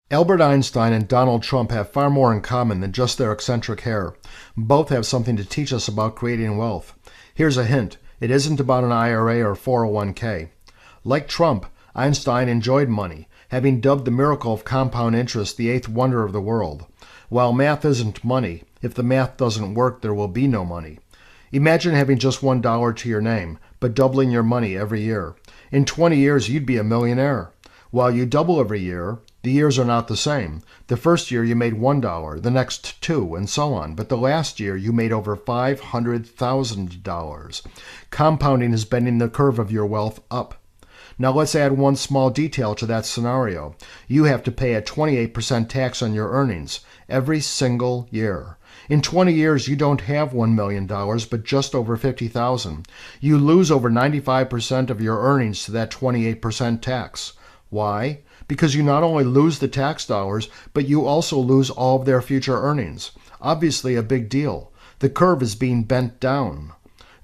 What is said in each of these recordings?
Albert Einstein and Donald Trump have far more in common than just their eccentric hair. Both have something to teach us about creating wealth. Here's a hint. It isn't about an IRA or 401k. Like Trump, Einstein enjoyed money, having dubbed the miracle of compound interest the eighth wonder of the world. While math isn't money, if the math doesn't work, there will be no money. Imagine having just $1 to your name, but doubling your money every year. In 20 years, you'd be a millionaire. While you double every year, the years are not the same. The first year you made $1, the next $2, and so on. But the last year you made over $500,000. Compounding is bending the curve of your wealth up. Now let's add one small detail to that scenario. You have to pay a 28% tax on your earnings every single year. In 20 years, you don't have $1 million, but just over $50,000. You lose over 95% of your earnings to that 28% tax. Why? Because you not only lose the tax dollars, but you also lose all of their future earnings. Obviously a big deal. The curve is being bent down.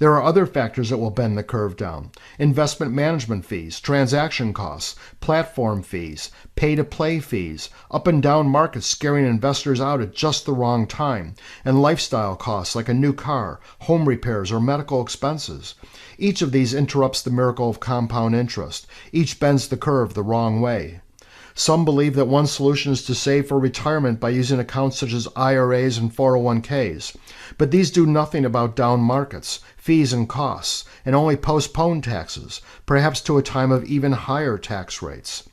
There are other factors that will bend the curve down. Investment management fees, transaction costs, platform fees, pay-to-play fees, up and down markets scaring investors out at just the wrong time, and lifestyle costs like a new car, home repairs, or medical expenses. Each of these interrupts the miracle of compound interest. Each bends the curve the wrong way. Some believe that one solution is to save for retirement by using accounts such as IRAs and 401ks. But these do nothing about down markets, fees and costs, and only postpone taxes, perhaps to a time of even higher tax rates.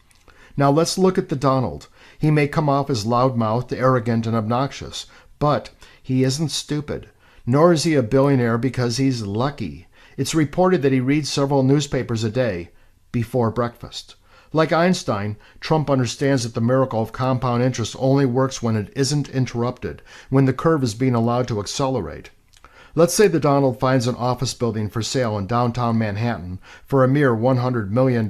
Now let's look at the Donald. He may come off as loudmouthed, arrogant, and obnoxious, but he isn't stupid. Nor is he a billionaire because he's lucky. It's reported that he reads several newspapers a day before breakfast. Like Einstein, Trump understands that the miracle of compound interest only works when it isn't interrupted, when the curve is being allowed to accelerate. Let's say the Donald finds an office building for sale in downtown Manhattan for a mere $100 million.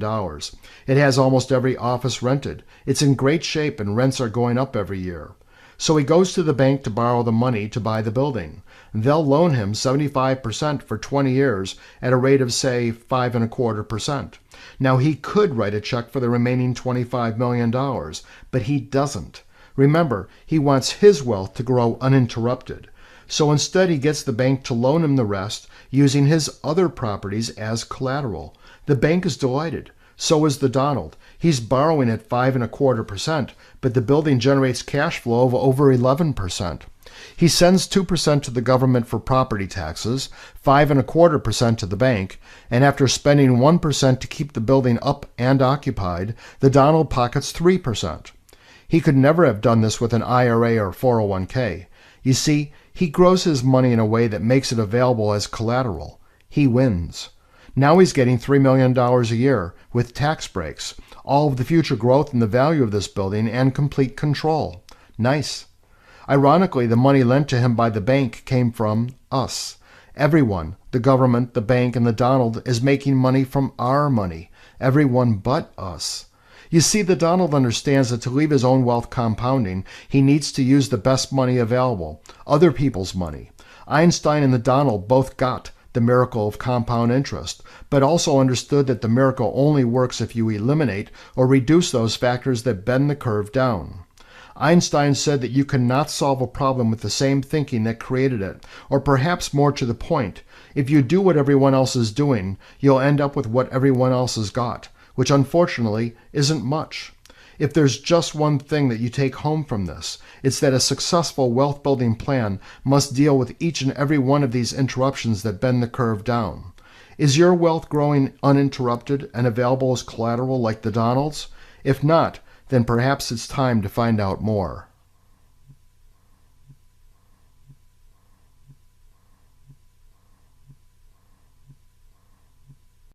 It has almost every office rented. It's in great shape and rents are going up every year. So he goes to the bank to borrow the money to buy the building. They'll loan him 75% for 20 years at a rate of, say, 5.25%. Now, he could write a check for the remaining $25 million, but he doesn't. Remember, he wants his wealth to grow uninterrupted. So instead, he gets the bank to loan him the rest, using his other properties as collateral. The bank is delighted. So is the Donald. He's borrowing at 5.25%, but the building generates cash flow of over 11%. He sends 2% to the government for property taxes, 5.25% to the bank, and after spending 1% to keep the building up and occupied, the Donald pockets 3%. He could never have done this with an IRA or 401k. You see, he grows his money in a way that makes it available as collateral. He wins. Now he's getting $3 million a year with tax breaks, all of the future growth in the value of this building, and complete control. Nice. Ironically, the money lent to him by the bank came from us. Everyone, the government, the bank, and the Donald, is making money from our money. Everyone but us. You see, the Donald understands that to leave his own wealth compounding, he needs to use the best money available, other people's money. Einstein and the Donald both got the miracle of compound interest, but also understood that the miracle only works if you eliminate or reduce those factors that bend the curve down. Einstein said that you cannot solve a problem with the same thinking that created it, or perhaps more to the point, if you do what everyone else is doing, you'll end up with what everyone else has got, which unfortunately isn't much. If there's just one thing that you take home from this, it's that a successful wealth-building plan must deal with each and every one of these interruptions that bend the curve down. Is your wealth growing uninterrupted and available as collateral like the Donald's? If not, then perhaps it's time to find out more.